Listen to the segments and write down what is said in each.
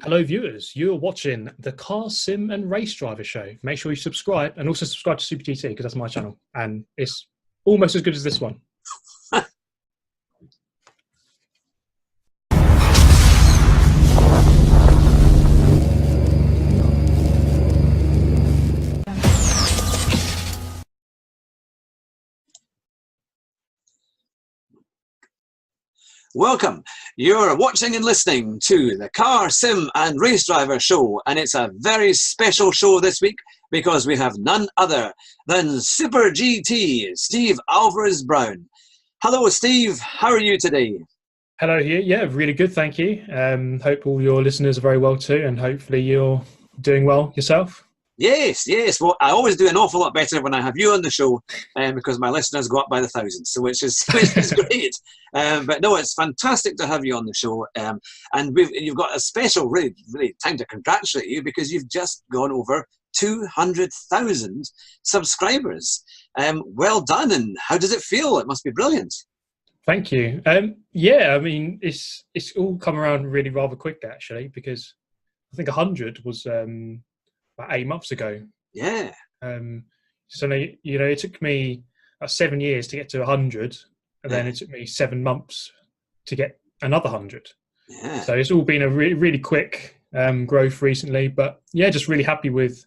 Hello, viewers. You're watching the Car Sim and Race Driver Show. Make sure you subscribe and also subscribe to Super GT because that's my channel and it's almost as good as this one. Welcome. You're watching and listening to the Car Sim and Race Driver Show, and it's a very special show this week because we have none other than Super GT, Steve Alvarez Brown. Hello, Steve. How are you today? Hello here. Yeah, really good. Thank you. Hope all your listeners are very well too, and hopefully you're doing well yourself. Yes. Well, I always do an awful lot better when I have you on the show because my listeners go up by the thousands, so which is great. But no, it's fantastic to have you on the show. And you've got a special, really time to congratulate you because you've just gone over 200,000 subscribers. Well done. And how does it feel? It must be brilliant. Thank you. Yeah, I mean, it's all come around really rather quick actually because I think 100 was about 8 months ago. Yeah. So it took me 7 years to get to 100, and then it took me 7 months to get another 100. Yeah. So it's all been a really quick growth recently. But yeah, just really happy with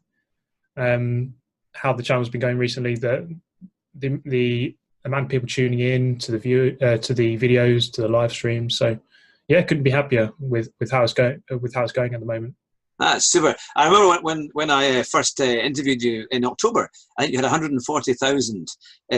how the channel's been going recently. The amount of people tuning in to the videos, to the live streams. So yeah, couldn't be happier with how it's going at the moment. That's super. I remember when I first interviewed you in October, I think you had 140,000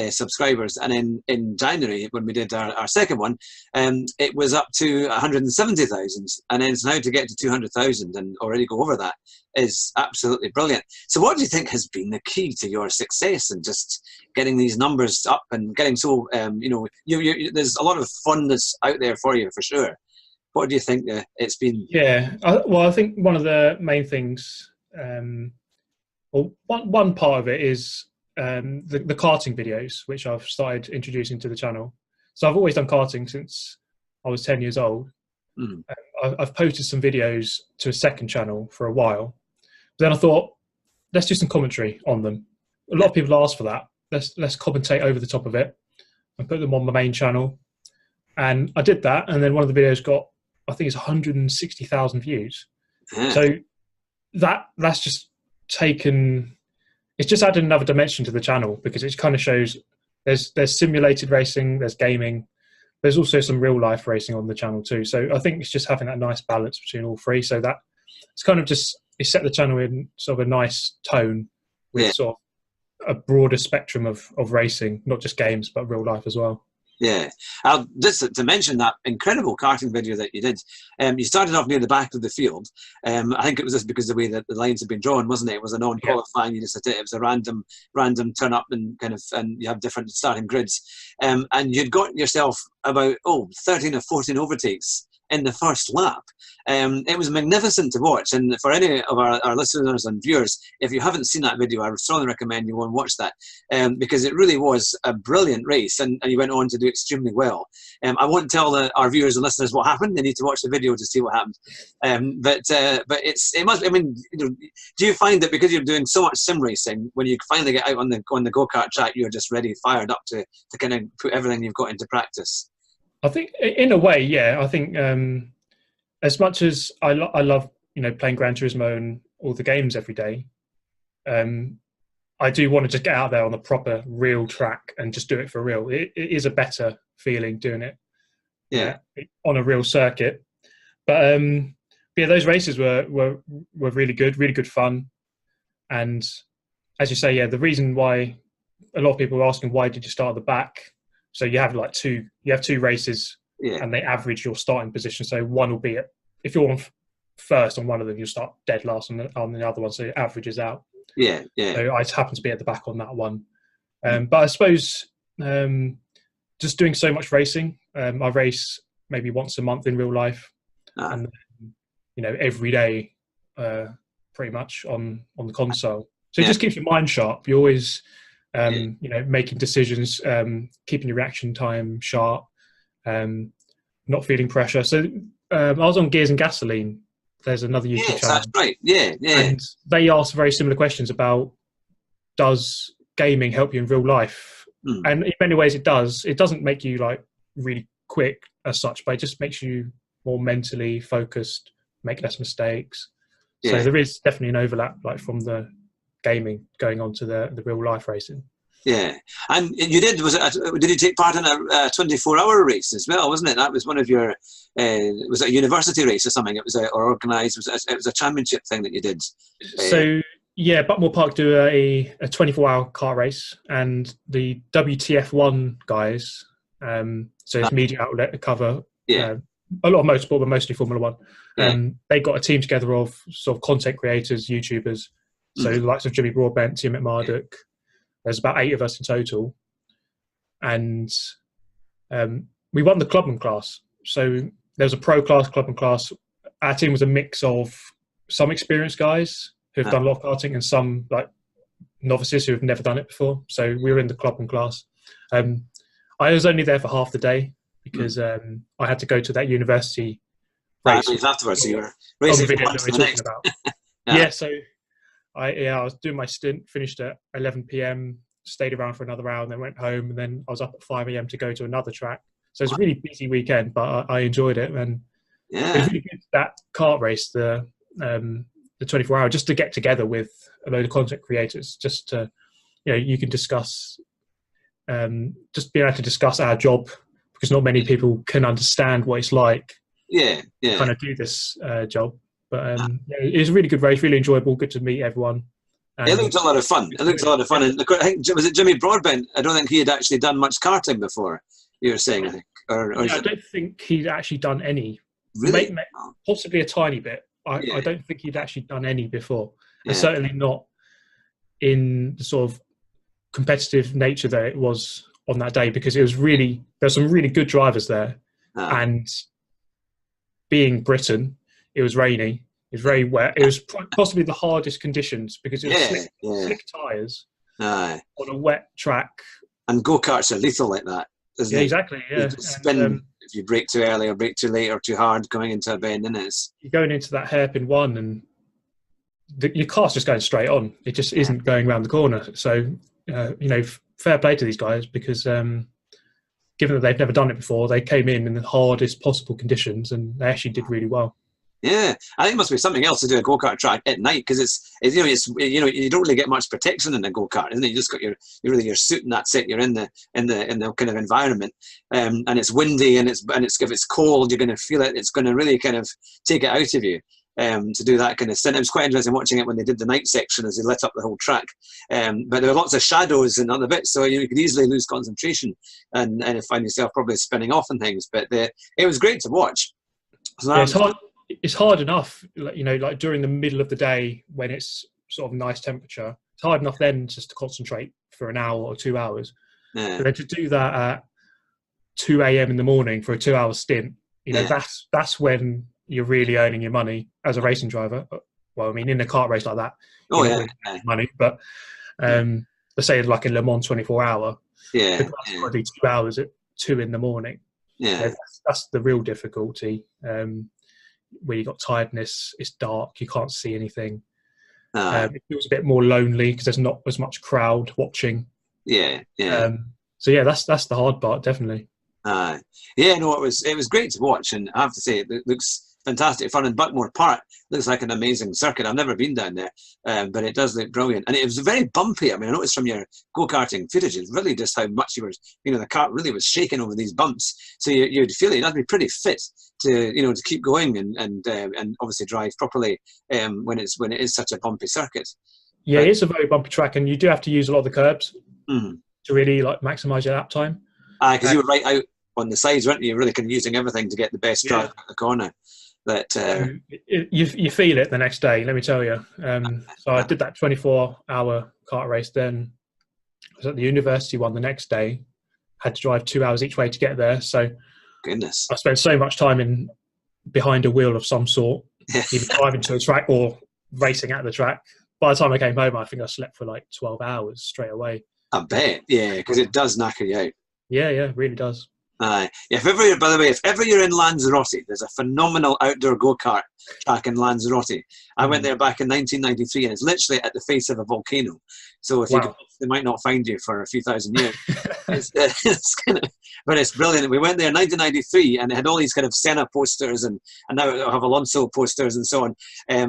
subscribers. And in January, when we did our second one, it was up to 170,000. And then it's now to get to 200,000 and already go over that is absolutely brilliant. So what do you think has been the key to your success and just getting these numbers up and getting so, there's a lot of funness out there for you for sure. What do you think it's been? Yeah, I think one of the main things, one part of it is the karting videos, which I've started introducing to the channel. So I've always done karting since I was 10 years old. Mm. I've posted some videos to a second channel for a while. But then I thought, let's do some commentary on them. A lot of people ask for that. Let's commentate over the top of it and put them on my main channel. And I did that, and then one of the videos got, I think it's 160,000 views. Yeah. So that's just it's just added another dimension to the channel because it kind of shows there's simulated racing, there's gaming, there's also some real life racing on the channel too. So I think it's just having that nice balance between all three. So that it's kind of just, it set the channel in sort of a nice tone with sort of a broader spectrum of racing, not just games, but real life as well. Yeah, just to mention that incredible karting video that you did. You started off near the back of the field. I think it was just because of the way that the lines had been drawn, wasn't it? It was a non-qualifying. You just it was a random turn up and and you have different starting grids. And you'd got yourself about 13 or 14 overtakes in the first lap. It was magnificent to watch, and for any of our listeners and viewers, if you haven't seen that video, I would strongly recommend you go and watch that because it really was a brilliant race, and you went on to do extremely well. I won't tell our viewers and listeners what happened. They need to watch the video to see what happened. But it must. I mean, do you find that because you're doing so much sim racing, when you finally get out on the go-kart track, you're just ready, fired up to kind of put everything you've got into practice? I think, in a way, yeah. I think as much as I love playing Gran Turismo and all the games every day, I do want to just get out there on the proper real track and just do it for real. It is a better feeling doing it, on a real circuit. But yeah, those races were really good fun. And as you say, yeah, the reason why a lot of people are asking why did you start at the back. So you have two races, and they average your starting position. So one will be if you're on first on one of them, you'll start dead last on the other one. So it averages out. Yeah. So I just happen to be at the back on that one. But I suppose just doing so much racing, I race maybe once a month in real life, and every day, pretty much on the console. So it just keeps your mind sharp. You always making decisions, keeping your reaction time sharp, not feeling pressure. So I was on Gears and Gasoline There's another YouTube Yes, channel. that's right. Yeah, yeah. And they ask very similar questions about, does gaming help you in real life? And in many ways it does. It doesn't make you like really quick as such, but it just makes you more mentally focused, make less mistakes. So there is definitely an overlap, like from the gaming going on to the real life racing. Yeah, and you did. Did you take part in a 24-hour race as well? Wasn't it? That was one of your. Was it a university race or something? It was or organised. It was a championship thing that you did. So yeah, Buckmore Park do a 24-hour car race, and the WTF1 guys. So it's media outlet to cover. Yeah. A lot of motorsport, but mostly Formula One. They got a team together of sort of content creators, YouTubers. So the likes of Jimmy Broadbent, Tim McMurdoch. There's about 8 of us in total, and we won the clubman class. So there was a pro class, clubman class. Our team was a mix of some experienced guys who've done a lot of karting and some like novices who have never done it before. So we were in the clubman class. I was only there for half the day because I had to go to that university race afterwards. So you were racing video that we're talking about. So I was doing my stint, finished at 11 p.m, stayed around for another hour, and then went home. And then I was up at 5 a.m. to go to another track. So it was a really busy weekend, but I enjoyed it. And it was really good, that kart race, the 24-hour, just to get together with a load of content creators, just to, you can discuss, just being able to discuss our job, because not many people can understand what it's like. Kind of do this job. But it was a really good race, really enjoyable, good to meet everyone. It looked a lot of fun. And I think, was it Jimmy Broadbent? I don't think he had actually done much karting before, you were saying, I think. I don't think he'd actually done any. Really? Possibly a tiny bit. I don't think he'd actually done any before. And certainly not in the sort of competitive nature that it was on that day, because it was really, there's some really good drivers there. And being Britain, it was rainy. It was very wet. It was possibly the hardest conditions because it was slick tyres on a wet track. And go-karts are lethal like that, isn't it? Exactly, yeah. You spin if you brake too early or brake too late or too hard going into a bend, isn't it? You're going into that hairpin one and your car's just going straight on. It just isn't going around the corner. So, fair play to these guys because given that they've never done it before, they came in the hardest possible conditions and they actually did really well. Yeah, I think it must be something else to do a go-kart track at night because it's you don't really get much protection in a go-kart, isn't it? You just got your suit and that's it. You're in the kind of environment, and it's windy and it's if it's cold, you're going to feel it. It's going to really kind of take it out of you. To do that kind of stint. It was quite interesting watching it when they did the night section as they lit up the whole track. But there were lots of shadows and other bits, so you could easily lose concentration and find yourself probably spinning off and things. But it was great to watch. So it's hard enough, like during the middle of the day when it's sort of nice temperature. It's hard enough then just to concentrate for an hour or 2 hours. But then to do that at 2 a.m. in the morning for a 2-hour stint, that's when you're really earning your money as a racing driver. Well, I mean, in a kart race like that, money. But let's say like in Le Mans 24-hour, the guy's got to do 2 hours at 2 in the morning. So that's the real difficulty. Where you got tiredness, it's dark, you can't see anything. It feels a bit more lonely because there's not as much crowd watching. So that's the hard part, definitely. It was great to watch, and I have to say it looks fantastic fun. And Buckmore Park looks like an amazing circuit. I've never been down there, but it does look brilliant. And it was very bumpy. I mean, I noticed from your go-karting footage, it's really just how much you were, the kart really was shaking over these bumps. So you'd feel it. You'd have to be pretty fit to keep going and obviously drive properly when it is such a bumpy circuit. Yeah, it's a very bumpy track, and you do have to use a lot of the curbs to really like maximise your lap time. Because you were right out on the sides, weren't you? You're really kind of using everything to get the best drive out the corner. But you feel it the next day, let me tell you. So I did that 24-hour kart race. Then I was at the university one the next day. Had to drive 2 hours each way to get there. So goodness, I spent so much time behind a wheel of some sort, either driving to a track or racing at the track. By the time I came home, I think I slept for like 12 hours straight away. I bet, because it does knacker you out. Yeah, it really does. Yeah, if ever you're, by the way, if ever you're in Lanzarote, there's a phenomenal outdoor go-kart track in Lanzarote. I went there back in 1993, and it's literally at the face of a volcano. So if you go, they might not find you for a few thousand years. It's kind of, but it's brilliant. We went there in 1993, and it had all these kind of Senna posters, and now it'll have Alonso posters and so on.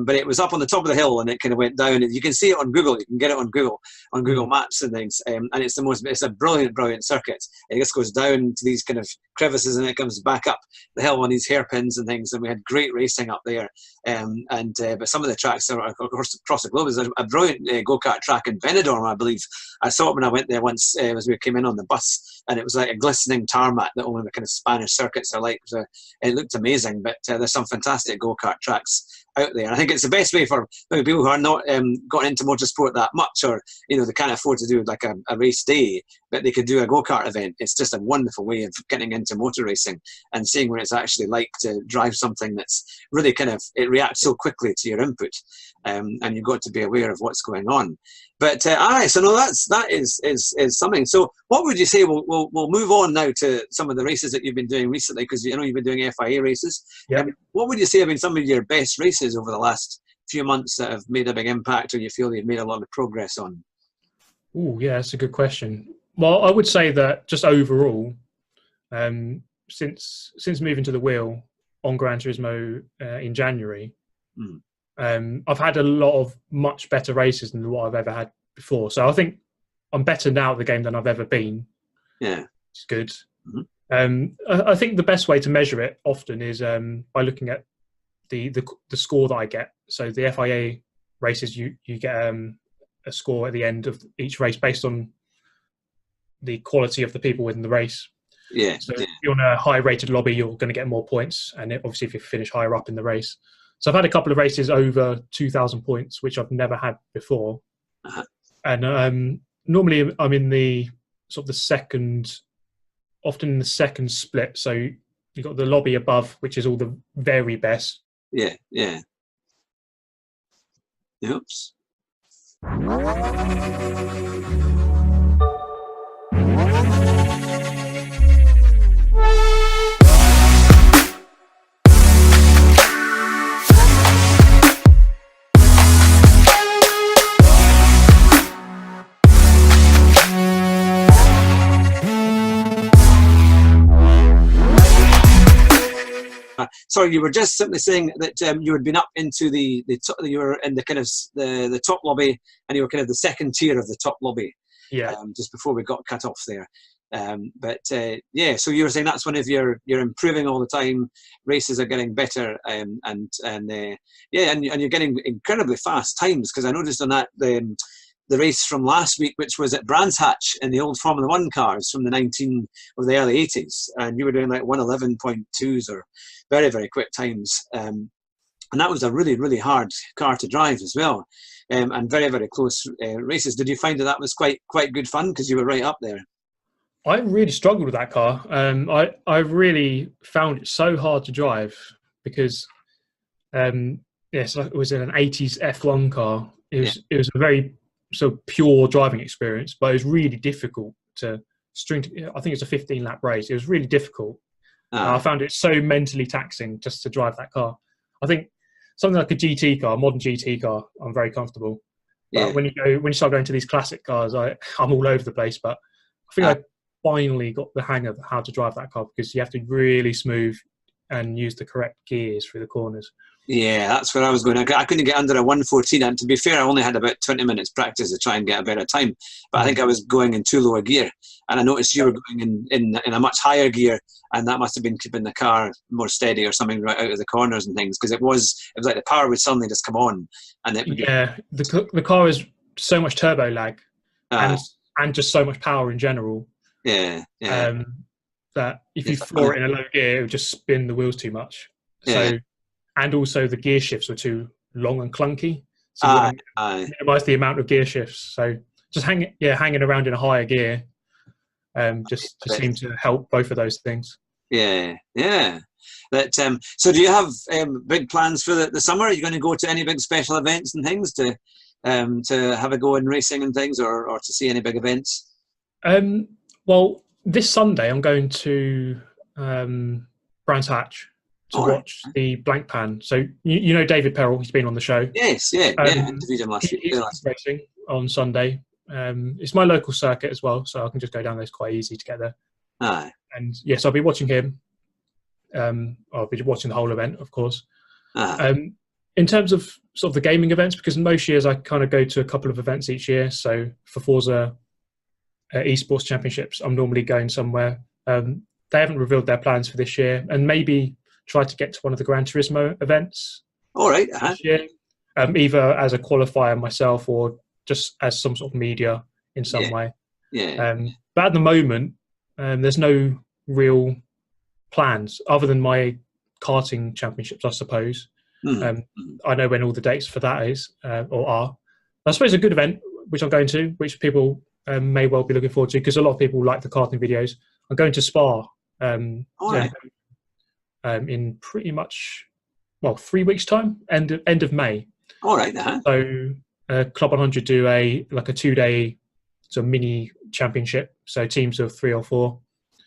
But it was up on the top of the hill, and it kind of went down. And you can see it on Google. You can get it on Google Maps and things. And it's a brilliant circuit. It just goes down to these kind of crevices, and it comes back up the hill on these hairpins and things. And we had great racing up there. But some of the tracks are across the globe. There's a brilliant go-kart track in Benidorm, I believe. I saw it when I went there once as we came in on the bus, and it was like a glistening tarmac that only the kind of Spanish circuits are like. So it looked amazing, but there's some fantastic go-kart tracks out there. And I think it's the best way for maybe people who are not gotten into motorsport that much, or they can't afford to do like a race day, but they could do a go-kart event. It's just a wonderful way of getting into motor racing and seeing what it's actually like to drive something that's really kind of, it reacts so quickly to your input, and you've got to be aware of what's going on. But so no, that is something. So what would you say? We'll move on now to some of the races that you've been doing recently, because you've been doing FIA races. Yeah. What would you say have been some of your best races over the last few months that have made a big impact, or you feel you've made a lot of progress on? Oh, yeah, that's a good question. Well, I would say that just overall, since moving to the wheel on Gran Turismo in January, I've had a lot of much better races than what I've ever had before. So I think I'm better now at the game than I've ever been. Yeah, it's good. I think the best way to measure it often is by looking at the score that I get. So the FIA races, you get a score at the end of each race based on the quality of the people within the race. Yeah. So if you're on a high rated lobby, you're going to get more points, and obviously if you finish higher up in the race. So I've had a couple of races over 2,000 points, which I've never had before. And normally I'm in the sort of the second, often in the second split. So you've got the lobby above, which is all the very best. Yeah, yeah. Oops. Sorry, you were just simply saying that you had been up into you were in the kind of the top lobby, and you were kind of the second tier of the top lobby. Yeah. Just before we got cut off there. Yeah, so you were saying that's one of you're improving all the time. Races are getting better, and you're getting incredibly fast times, because I noticed on that the race from last week, which was at Brands Hatch in the old Formula One cars from the early 80s, and you were doing like 1:11.2s or very, very quick times, and that was a really, really hard car to drive as well, and very, very close races. Did you find that was quite good fun, because you were right up there? I really struggled with that car. I really found it so hard to drive, because it was in an 80s F1 car. It was a very pure driving experience, but it was really difficult to string. I think it's a 15-lap race. It was really difficult. I found it so mentally taxing just to drive that car. I think something like a GT car, a modern GT car, I'm very comfortable. But when you start going to these classic cars, I'm all over the place. But I think I finally got the hang of how to drive that car, because you have to really smooth and use the correct gears through the corners. Yeah, that's where I was going. I couldn't get under a 1:14, and to be fair, I only had about 20 minutes practice to try and get a better time. But I think I was going in too low a gear, and I noticed you were going in a much higher gear, and that must have been keeping the car more steady or something right out of the corners and things, because it was like the power would suddenly just come on, and it would the car is so much turbo lag, and just so much power in general. Yeah. That if you floor it in a low gear, it would just spin the wheels too much. Yeah. So, and also the gear shifts were too long and clunky. So you minimize the amount of gear shifts. So just hanging around in a higher gear just seemed to help both of those things. Yeah. So do you have big plans for the summer? Are you going to go to any big special events and things to have a go in racing and things, or to see any big events? Well, this Sunday I'm going to Brands Hatch to watch the Blancpain. So you know David Perrell, he's been on the show. Yes, yeah. Interviewed him last He's racing on Sunday. It's my local circuit as well, so I can just go down there. It's quite easy to get there. Aye. And yes, I'll be watching him. I'll be watching the whole event, of course. In terms of sort of the gaming events, because most years I kind of go to a couple of events each year. So for Forza Esports Championships, I'm normally going somewhere. They haven't revealed their plans for this year, and maybe try to get to one of the Gran Turismo events. All right. This year, either as a qualifier myself or just as some sort of media in some way. Yeah. But at the moment, there's no real plans other than my karting championships, I suppose. I know when all the dates for that is or are. I suppose a good event which I'm going to, which people may well be looking forward to, because a lot of people like the karting videos. I'm going to Spa in pretty much 3 weeks' time, end of May. All right. So Club 100 do a 2-day sort of mini championship. So teams of 3 or 4.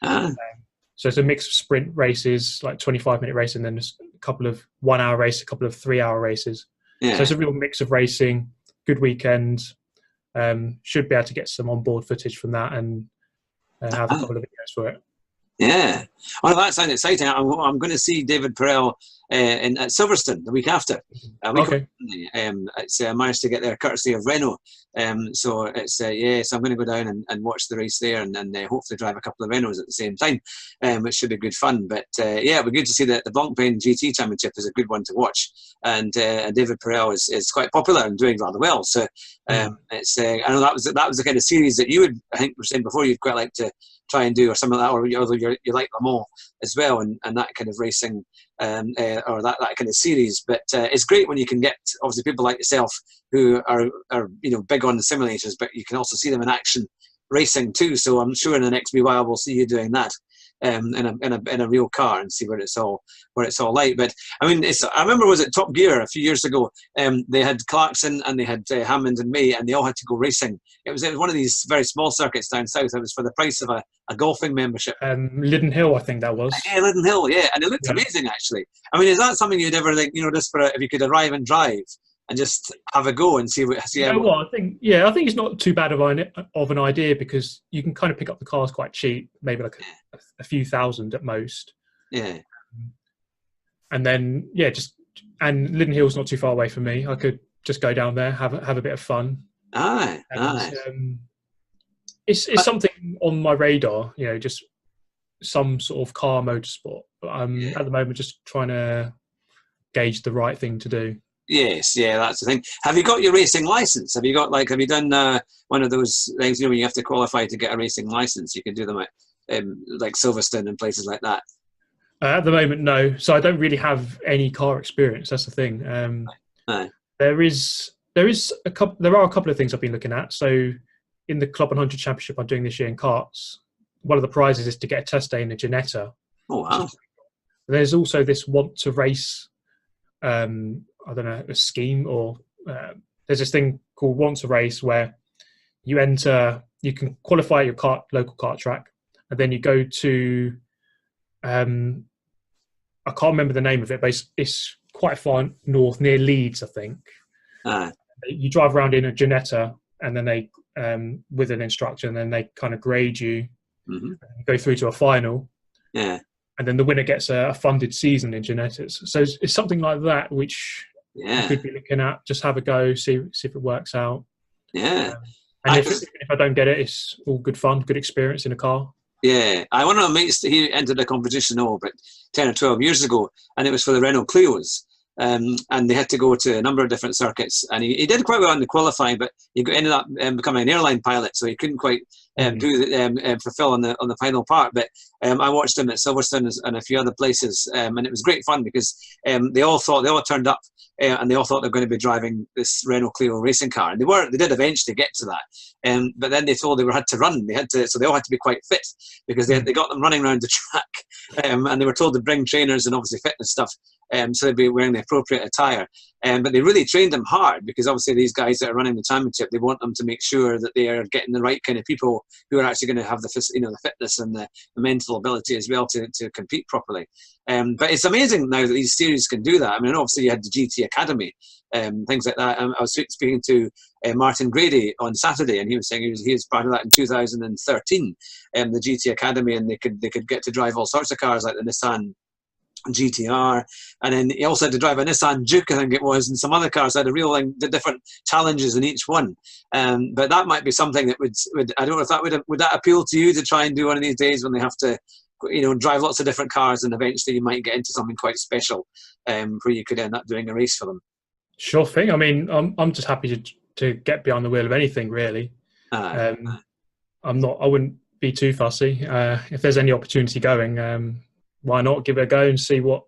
So it's a mix of sprint races, like 25-minute race, and then a couple of 1-hour races, a couple of 3-hour races. So it's a real mix of racing. Good weekend. Should be able to get some onboard footage from that and have a couple of videos for it. Yeah. Well, that sounds exciting. I'm going to see David Perrell at Silverstone the week after. Okay. It's managed to get there courtesy of Renault. So it's so I'm going to go down and watch the race there, and hopefully drive a couple of Renaults at the same time, which should be good fun. But it'll be good to see that the Blancpain GT Championship is a good one to watch, and David Perrell is quite popular and doing rather well. So it's I know that was the kind of series that you would, I think, were saying before, you'd quite like to try and do, or something like that, or you like Le Mans as well, and that kind of racing, or that kind of series. But it's great when you can get, obviously, people like yourself who are big on the simulators, but you can also see them in action racing too. So I'm sure in the next wee while we'll see you doing that in a real car and see what it's all like. But I mean, I remember, was it Top Gear a few years ago? They had Clarkson and they had Hammond and May, and they all had to go racing. It was one of these very small circuits down south. It was for the price of a golfing membership. Lydden Hill, I think that was. Yeah, Lydden Hill, yeah, and it looked amazing actually. I mean, is that something you'd ever think, just for if you could arrive and drive and just have a go and see how? Well, I think it's not too bad of an idea, because you can kind of pick up the cars quite cheap, maybe like a few thousand at most. Yeah. And then and Lydden Hill's not too far away from me. I could just go down there, have a bit of fun. Aye. It's something on my radar, just some sort of car motorsport. But I'm at the moment just trying to gauge the right thing to do. Yes, yeah, that's the thing. Have you got your racing license? Have you done one of those things, when you have to qualify to get a racing license? You can do them at like Silverstone and places like that. At the moment, no. So I don't really have any car experience. That's the thing. There are a couple of things I've been looking at. So in the Club 100 Championship I'm doing this year in karts, one of the prizes is to get a test day in a Ginetta. Oh wow! There's also this Want to Race. I don't know, a scheme, or there's this thing called Want to Race where you can qualify your local kart track, and then you go to, I can't remember the name of it, but it's quite far north near Leeds, I think. You drive around in a Ginetta, and then they, with an instructor, and then they kind of grade you, go through to a final. Yeah. And then the winner gets a funded season in Ginettas. So it's something like that, which you could be looking at. Just have a go, see if it works out. Yeah. And if I don't get it, it's all good fun, good experience in a car. Yeah. One of my mates, he entered a competition about 10 or 12 years ago, and it was for the Renault Clios. And they had to go to a number of different circuits, and he did quite well in the qualifying, but he ended up becoming an airline pilot, so he couldn't quite fulfill on the final part. But I watched him at Silverstone and a few other places, and it was great fun, because they all turned up, and they all thought they were going to be driving this Renault Clio racing car, and they did eventually get to that. But then they told they had to run. So they all had to be quite fit, because they got them running around the track, and they were told to bring trainers and obviously fitness stuff. So they'd be wearing the appropriate attire. But they really trained them hard, because obviously these guys that are running the championship, they want them to make sure that they are getting the right kind of people who are actually going to have the fitness and the mental ability as well to compete properly. But it's amazing now that these series can do that. I mean, obviously you had the GT Academy, things like that. I was speaking to Martin Grady on Saturday, and he was saying he was part of that in 2013, the GT Academy, and they could get to drive all sorts of cars like the Nissan GTR, and then he also had to drive a Nissan Juke, I think it was, and some other cars had the different challenges in each one. But that might be something that would I don't know if that would that appeal to you, to try and do one of these days when they have to, drive lots of different cars, and eventually you might get into something quite special, where you could end up doing a race for them. Sure thing. I mean, I'm just happy to get behind the wheel of anything, really. I wouldn't be too fussy. If there's any opportunity going, why not give it a go and see what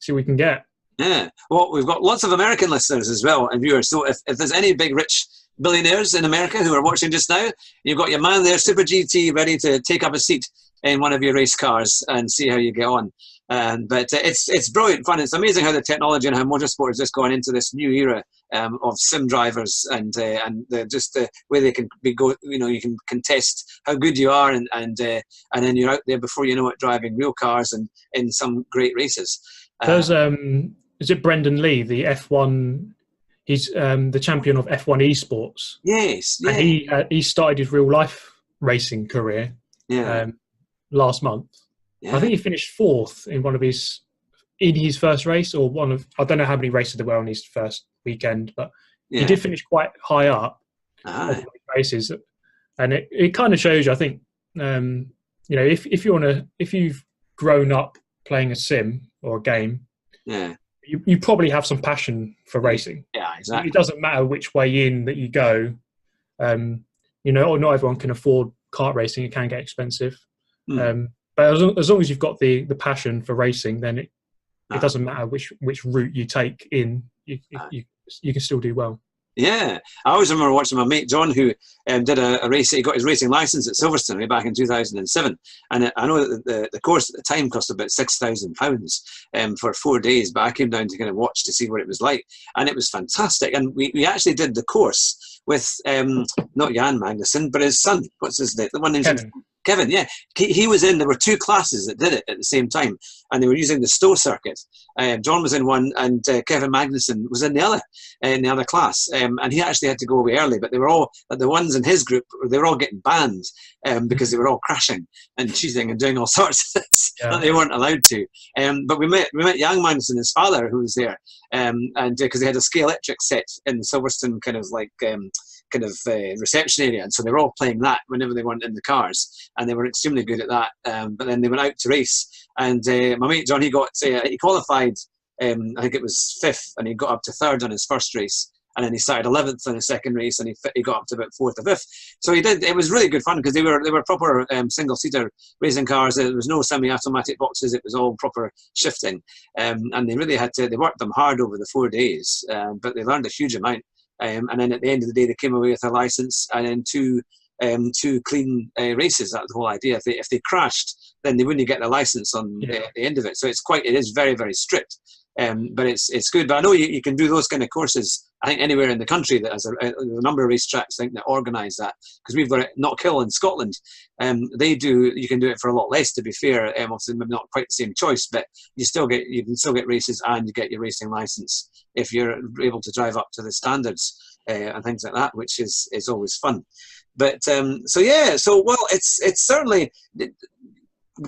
we can get? Yeah. Well, we've got lots of American listeners as well and viewers. So if there's any big rich billionaires in America who are watching just now, you've got your man there, Super GT, ready to take up a seat in one of your race cars and see how you get on. But it's brilliant fun. It's amazing how the technology and how motorsport is just going into this new era of sim drivers, and the way they can you can contest how good you are, and then you're out there before you know it, driving real cars and in some great races. There's is it Brendan Lee, the F1? He's the champion of F1 esports. Yes, yeah. And he started his real life racing career. Yeah. Last month. Yeah. I think he finished 4th in his first race, or I don't know how many races there were on his first weekend, but he did finish quite high up on races, and it kind of shows you, I think, if you've grown up playing a sim or a game, you probably have some passion for racing. Yeah, exactly. It doesn't matter which way in that you go. Not everyone can afford kart racing; it can get expensive. But as long as you've got the passion for racing, then it doesn't matter which route you take in. You can still do well. Yeah, I always remember watching my mate John, who did a race. He got his racing license at Silverstone way back in 2007, and I know that the course at the time cost about £6,000 for 4 days. But I came down to kind of watch to see what it was like, and it was fantastic. And we actually did the course with not Jan Magnussen, but his son. What's his name? The one named Kevin, yeah. He was in, there were 2 classes that did it at the same time, and they were using the Stowe circuit. John was in one, and Kevin Magnussen was in the other class. And he actually had to go away early, but they were all, the ones in his group, they were all getting banned because they were all crashing and cheating and doing all sorts of things that they weren't allowed to. But we met Jan Magnussen, his father, who was there, and because they had a Scalextric set in the Silverstone reception area, and so they were all playing that whenever they weren't in the cars, and they were extremely good at that. But then they went out to race, and my mate John, he qualified, I think it was 5th, and he got up to 3rd on his first race, and then he started 11th on his second race, and he got up to about 4th or 5th. So he did. It was really good fun because they were proper single-seater racing cars. There was no semi-automatic boxes. It was all proper shifting, and they really they worked them hard over the 4 days, but they learned a huge amount. And then at the end of the day, they came away with a license and then two clean races. That's the whole idea. If they crashed, then they wouldn't get the license on the end of it. So it is very, very strict. But it's good. But I know you can do those kind of courses, I think, anywhere in the country that has a number of racetracks, I think, that organise that. Because we've got it, Knockhill in Scotland. You can do it for a lot less, to be fair. Obviously, maybe not quite the same choice, but you can still get races and you get your racing licence if you're able to drive up to the standards and things like that, which is always fun. But it's certainly.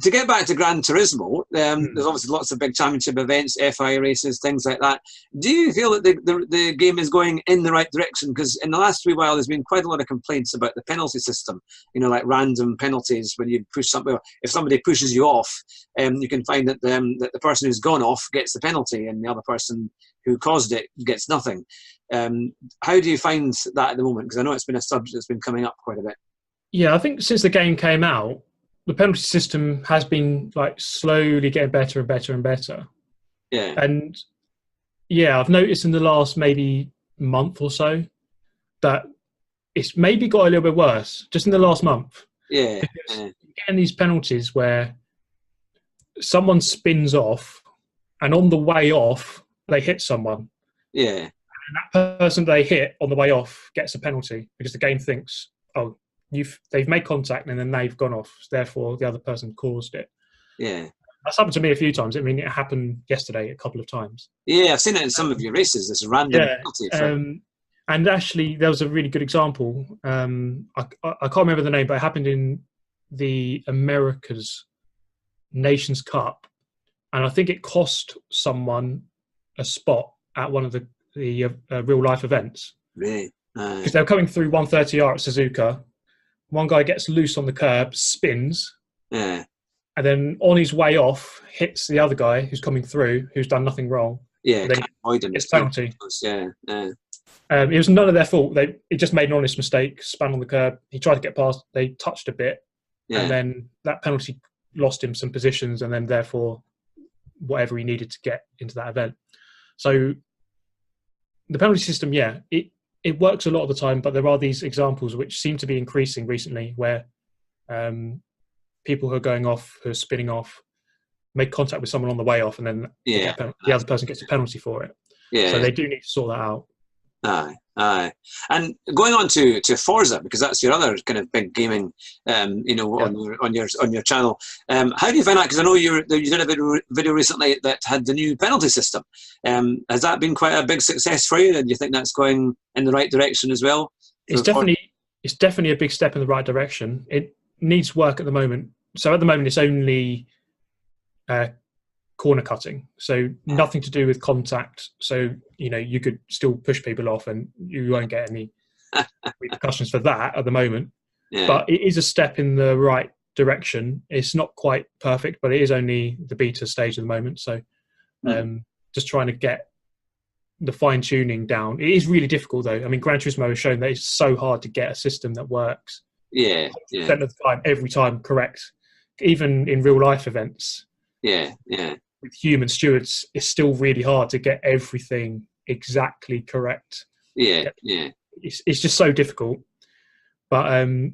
To get back to Gran Turismo, there's obviously lots of big championship events, FI races, things like that. Do you feel that the game is going in the right direction? Because in the last wee while, there's been quite a lot of complaints about the penalty system. Like random penalties when you push something. If somebody pushes you off, you can find that the person who's gone off gets the penalty, and the other person who caused it gets nothing. How do you find that at the moment? Because I know it's been a subject that's been coming up quite a bit. Yeah, I think since the game came out, the penalty system has been slowly getting better and better and better. Yeah. And I've noticed in the last maybe month or so that it's maybe got a little bit worse just in the last month. Yeah. Because getting these penalties where someone spins off and on the way off they hit someone. Yeah. And that person they hit on the way off gets a penalty because the game thinks, oh, they've made contact and then they've gone off. Therefore, the other person caused it. Yeah. That's happened to me a few times. I mean, it happened yesterday a couple of times. Yeah, I've seen it in some of your races. This random penalty. And actually, there was a really good example. I can't remember the name, but it happened in the Americas Nations Cup, and I think it cost someone a spot at one of the real life events. Really? Because they were coming through 130R at Suzuka. One guy gets loose on the curb, spins, Yeah. and then on his way off, hits the other guy who's coming through, who's done nothing wrong. Yeah, then it's penalty. Yeah. It was none of their fault. It just made an honest mistake, span on the curb. He tried to get past. They touched a bit, and then that penalty lost him some positions, and then therefore whatever he needed to get into that event. So the penalty system, it works a lot of the time, but there are these examples which seem to be increasing recently where people who are going off, who are spinning off, make contact with someone on the way off, and then the other person gets a penalty for it. Yeah. So they do need to sort that out. Aye. And going on to Forza, because that's your other kind of big gaming, on your channel. How do you find that? Because I know you did a video recently that had the new penalty system. Has that been quite a big success for you? And do you think that's going in the right direction as well? It's definitely a big step in the right direction. It needs work at the moment. So at the moment, it's only corner cutting, so nothing to do with contact. So you could still push people off, and you won't get any repercussions for that at the moment. Yeah. But it is a step in the right direction. It's not quite perfect, but it is only the beta stage at the moment. So just trying to get the fine tuning down. It is really difficult, though. I mean, Gran Turismo has shown that it's so hard to get a system that works. Yeah. Of the time, every time correct, even in real life events. Yeah. With human stewards, it's still really hard to get everything exactly correct. Yeah. It's just so difficult. But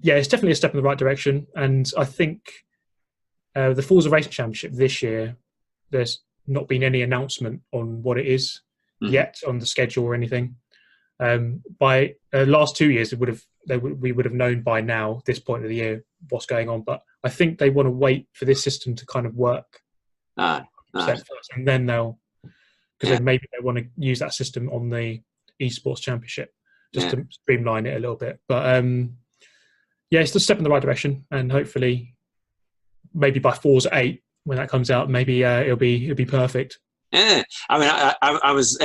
it's definitely a step in the right direction. And I think the Forza Racing Championship this year, there's not been any announcement on what it is yet, on the schedule or anything. By last 2 years, we would have known by now, this point of the year, what's going on. But I think they want to wait for this system to kind of work. First, and then then maybe they want to use that system on the esports championship just to streamline it a little bit. But it's a step in the right direction, and hopefully maybe by Forza 8 when that comes out, maybe it'll be perfect. Yeah, I mean, I was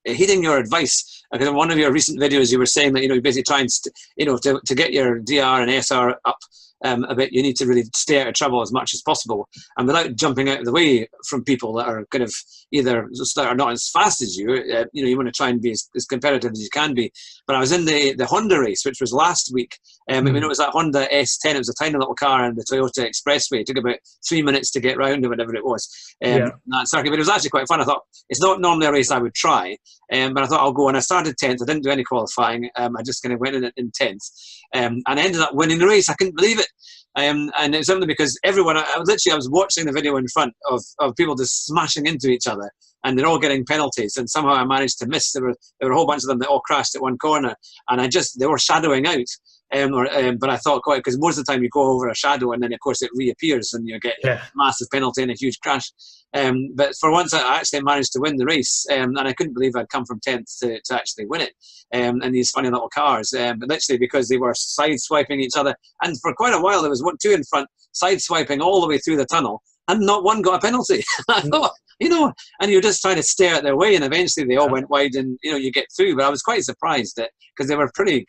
heeding your advice, because in one of your recent videos you were saying that you're basically trying to get your DR and SR up a bit, you need to really stay out of trouble as much as possible, and without jumping out of the way from people that are kind of either just are not as fast as you. You want to try and be as competitive as you can be. But I was in the Honda race, which was last week. I mean, it was that Honda S10. It was a tiny little car on the Toyota Expressway. It took about 3 minutes to get round or whatever it was. That circuit, but it was actually quite fun. I thought, it's not normally a race I would try, but I thought I'll go. And I started 10th. I didn't do any qualifying. I just kind of went in 10th, and I ended up winning the race. I couldn't believe it. And it's only because everyone, I was watching the video in front of people just smashing into each other, and they're all getting penalties, and somehow I managed to miss. There were a whole bunch of them that all crashed at one corner, and they were shadowing out. But I thought, quite, because most of the time you go over a shadow and then of course it reappears and you get a massive penalty and a huge crash. But for once I actually managed to win the race, and I couldn't believe I'd come from 10th to actually win it. And these funny little cars, but literally because they were side-swiping each other, and for quite a while there was two in front side-swiping all the way through the tunnel, and not one got a penalty. I thought, and you're just trying to stare at their way, and eventually they all went wide, and you get through. But I was quite surprised because they were pretty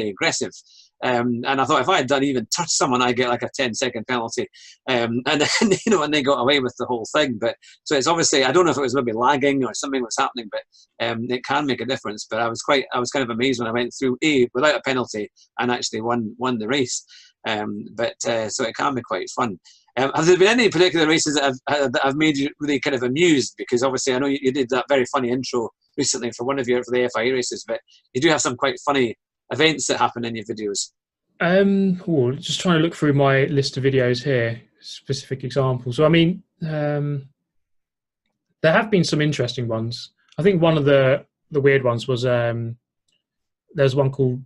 aggressive. And I thought if I had done even touch someone, I'd get like a 10-second penalty. And then, and they got away with the whole thing. But so it's obviously, I don't know if it was maybe lagging or something was happening, but it can make a difference. But I was kind of amazed when I went through without a penalty and actually won the race. So it can be quite fun. Have there been any particular races that have made you really kind of amused? Because obviously I know you did that very funny intro recently for the FIA races, but you do have some quite funny events that happen in your videos. Just trying to look through my list of videos here, specific examples. So I mean, there have been some interesting ones. I think one of the weird ones was there's one called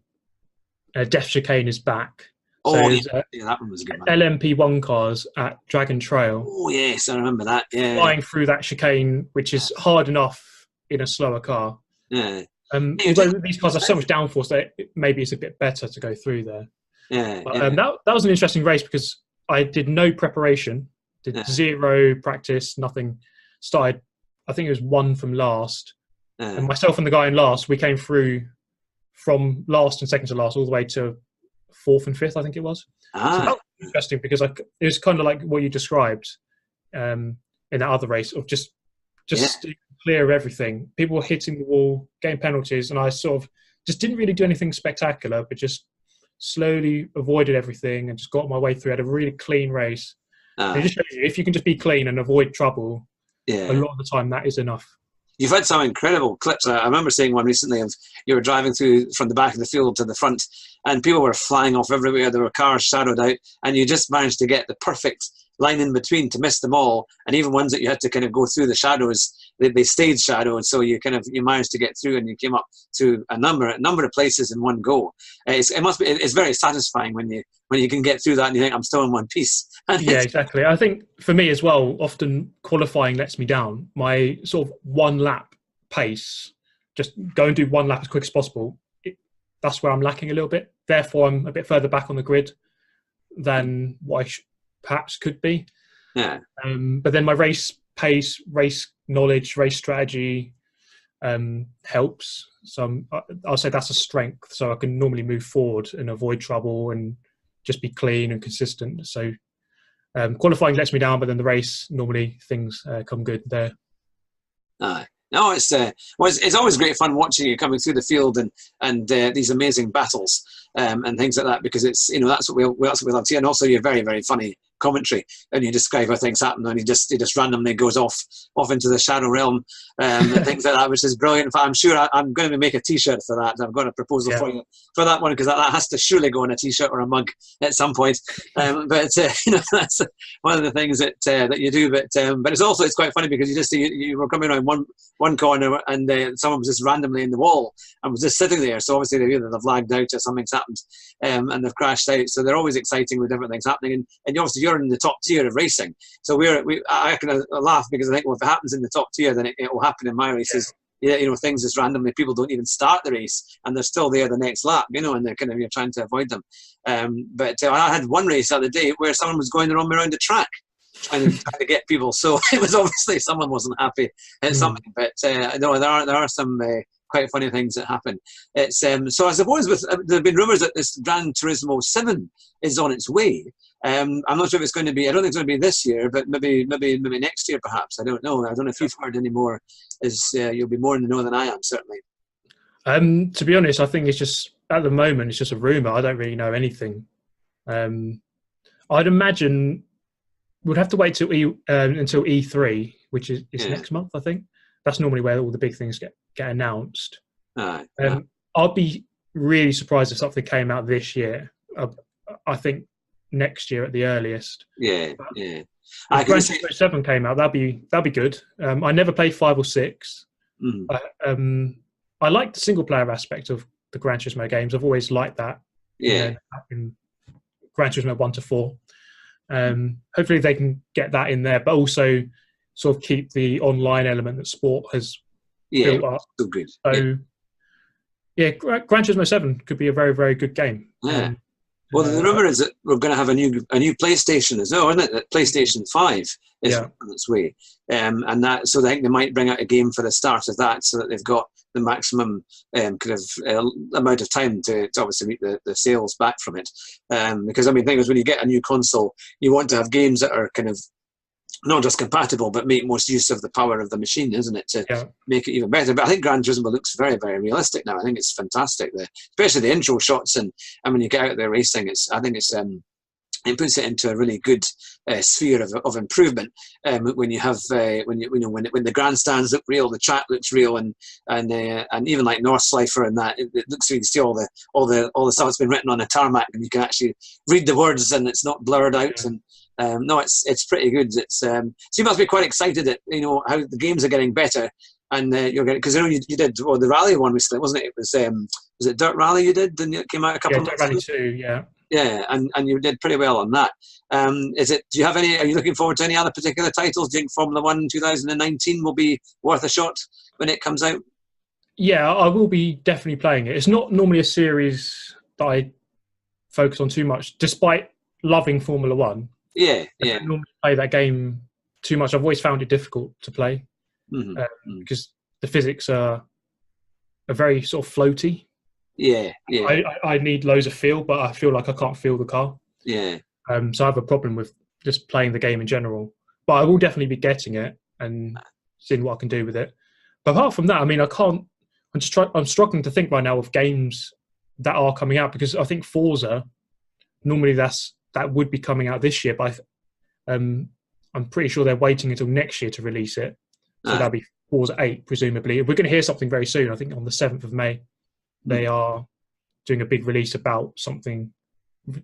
Death Chicane is Back, So Oh, there's yeah, that one was a good one. LMP1 cars at Dragon Trail Oh, yes, I remember that. Yeah, flying through that chicane, which is hard enough in a slower car. yeah. Although these cars have so much downforce that maybe it's a bit better to go through there. Yeah, But, yeah, that was an interesting race because I did no preparation, did zero practice, nothing. Started, I think it was one from last. And myself and the guy in last, we came through from last and second to last all the way to fourth and fifth, I think it was. So that was interesting because it was kind of like what you described in that other race of just clear everything. People were hitting the wall, getting penalties, and I sort of just didn't really do anything spectacular, but just slowly avoided everything and just got my way through. I had a really clean race. It just shows you, if you can just be clean and avoid trouble, a lot of the time that is enough. You've had some incredible clips. I remember seeing one recently of you were driving through from the back of the field to the front, and people were flying off everywhere. There were cars shadowed out, and you just managed to get the perfect line in between to miss them all. And even ones that you had to kind of go through the shadows, they stayed shadowed, so you managed to get through, and you came up to a number of places in one go. It's very satisfying when you can get through that and you think, I'm still in one piece. Yeah, exactly. I think for me as well, often qualifying lets me down. My sort of one lap pace, just go and do one lap as quick as possible. That's where I'm lacking a little bit. Therefore, I'm a bit further back on the grid than what I perhaps could be. Yeah. But then my race pace, race knowledge, race strategy helps. So I'll say that's a strength. So I can normally move forward and avoid trouble and just be clean and consistent. So qualifying lets me down, but then the race, normally things come good there. No, it's always great fun watching you coming through the field and these amazing battles and things like that, because it's, that's what we love to see. And also you're very, very funny commentary, and you describe how things happen, and he just randomly goes off into the shadow realm and things like that, which is brilliant. I'm sure I'm going to make a t-shirt for that. I've got a proposal for you for that one, because that has to surely go on a t-shirt or a mug at some point. But that's one of the things that you do. But it's quite funny because you just see you were coming around one corner and someone was just randomly in the wall and was just sitting there. So obviously they've lagged out or something's happened and they've crashed out. So they're always exciting with different things happening. And obviously you're in the top tier of racing. So I can laugh because I think, well, if it happens in the top tier, then it will happen in my races. Yeah, things just randomly, people don't even start the race and they're still there the next lap, and they're kind of, you're trying to avoid them. But I had one race the other day where someone was going the wrong way around the track, trying to get people. So it was obviously someone wasn't happy at something. But no, there are some quite funny things that happen. It's so I suppose there have been rumours that this Gran Turismo 7 is on its way. I'm not sure if it's going to be. I don't think it's going to be this year, but maybe next year, perhaps. I don't know. I don't know if you've heard any more. You'll be more in the know than I am, certainly. To be honest, I think it's just at the moment it's just a rumor. I don't really know anything. I'd imagine we'd have to wait until E3, which is next month. I think that's normally where all the big things get announced. I'd be really surprised if something came out this year. I think next year at the earliest. If Gran Turismo 7 came out, that'd be good. I never played 5 or 6. I like the single player aspect of the Gran Turismo games. I've always liked that. In Gran Turismo 1 to 4. Hopefully they can get that in there, but also sort of keep the online element that sport has built up. So good. So Gran Turismo 7 could be a very, very good game. Well, the rumor is that we're going to have a new PlayStation as well, isn't it? That PlayStation 5 is on its way, and that, so I think they might bring out a game for the start of that, so that they've got the maximum amount of time to obviously meet the sales back from it. Because I mean, the thing is, when you get a new console, you want to have games that are kind of not just compatible, but make most use of the power of the machine, isn't it, to make it even better. But I think Gran Turismo looks very, very realistic now. I think it's fantastic, especially the intro shots, and when you get out there racing, it puts it into a really good sphere of improvement. When you have when the grandstands look real, the track looks real, and even like Nordschleife and that, it looks, you can see all the stuff that's been written on the tarmac, and you can actually read the words, and it's not blurred out. And no, it's pretty good. So you must be quite excited that how the games are getting better, and you're getting, because you did the rally one recently, wasn't it? It was it Dirt Rally you did? Didn't it? Came out a couple of months ago? Dirt Rally 2, yeah. Yeah, and you did pretty well on that. Is it? Do you have any? Are you looking forward to any other particular titles? Do you think Formula One 2019 will be worth a shot when it comes out? Yeah, I will be definitely playing it. It's not normally a series that I focus on too much, despite loving Formula One. Yeah, I yeah. don't normally play that game too much. I've always found it difficult to play because the physics are very sort of floaty. Yeah, yeah. I need loads of feel, but I feel like I can't feel the car. Yeah. So I have a problem with just playing the game in general. But I will definitely be getting it and seeing what I can do with it. But apart from that, I mean, I can't. I'm struggling to think right now of games that are coming out, because I think Forza normally that would be coming out this year, but I'm pretty sure they're waiting until next year to release it. So that'll be Forza 8, presumably. We're going to hear something very soon. I think on the 7th of May, they are doing a big release about something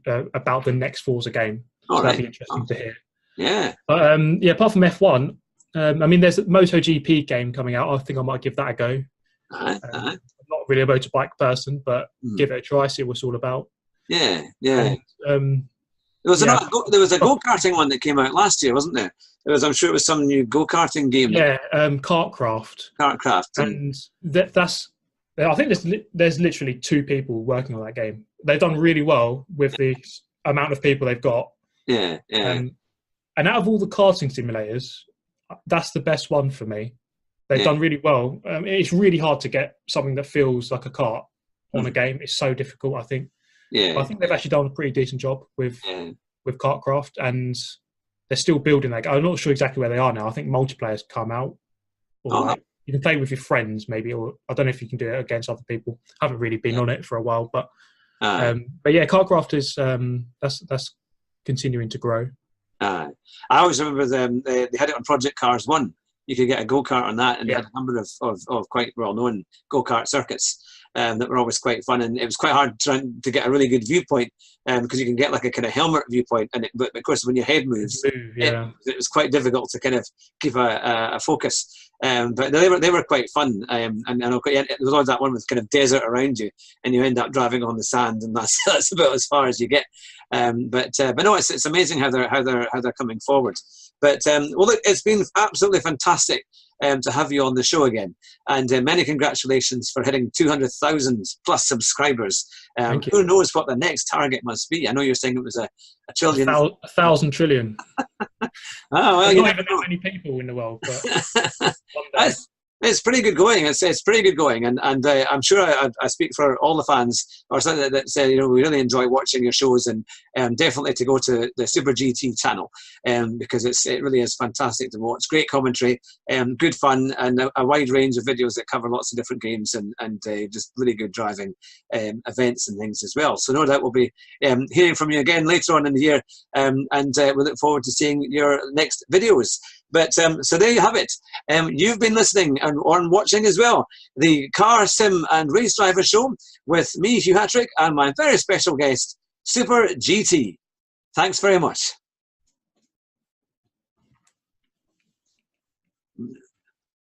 about the next Forza game. So that'd be interesting to hear. Yeah. But apart from F1, I mean, there's a MotoGP game coming out. I think I might give that a go. I'm not really a motorbike person, but give it a try, see what it's all about. Yeah, yeah. And, there was a go-karting one that came out last year, wasn't there? I'm sure it was some new go-karting game. Yeah, Kartcraft. Kartcraft. And that's. I think there's literally 2 people working on that game. They've done really well with the amount of people they've got. Yeah, yeah. And out of all the karting simulators, that's the best one for me. They've done really well. It's really hard to get something that feels like a kart on a game. It's so difficult, I think. Yeah. But I think they've actually done a pretty decent job with Kartcraft, and they're still building that. I'm not sure exactly where they are now. I think multiplayer's come out. Or you can play with your friends, maybe, or I don't know if you can do it against other people. I haven't really been on it for a while, but yeah, Kartcraft is that's continuing to grow. I always remember they had it on Project Cars 1. You could get a go-kart on that, and they had a number of quite well-known go-kart circuits that were always quite fun, and it was quite hard trying to get a really good viewpoint because you can get like a kind of helmet viewpoint, but of course when your head moves, it was quite difficult to kind of keep a focus. But they were quite fun, and there was always that one with kind of desert around you, and you end up driving on the sand, and that's about as far as you get. But no, it's amazing how they're coming forward. But well, look, it's been absolutely fantastic to have you on the show again, and many congratulations for hitting 200,000 plus subscribers. Who knows what the next target must be? I know you're saying it was a trillion. 1,000 trillion. Oh, well, there's not even that many people in the world, but it's pretty good going. It's pretty good going, and I'm sure I speak for all the fans or something that say, you know, we really enjoy watching your shows, and definitely to go to the Super GT channel because it really is fantastic to watch. Great commentary, good fun, and a wide range of videos that cover lots of different games and just really good driving events and things as well. So no doubt we'll be hearing from you again later on in the year, and we look forward to seeing your next videos. But so there you have it. You've been listening and watching as well the Car, Sim and Race Driver Show with me, Hugh Hattrick, and my very special guest, Super GT. Thanks very much.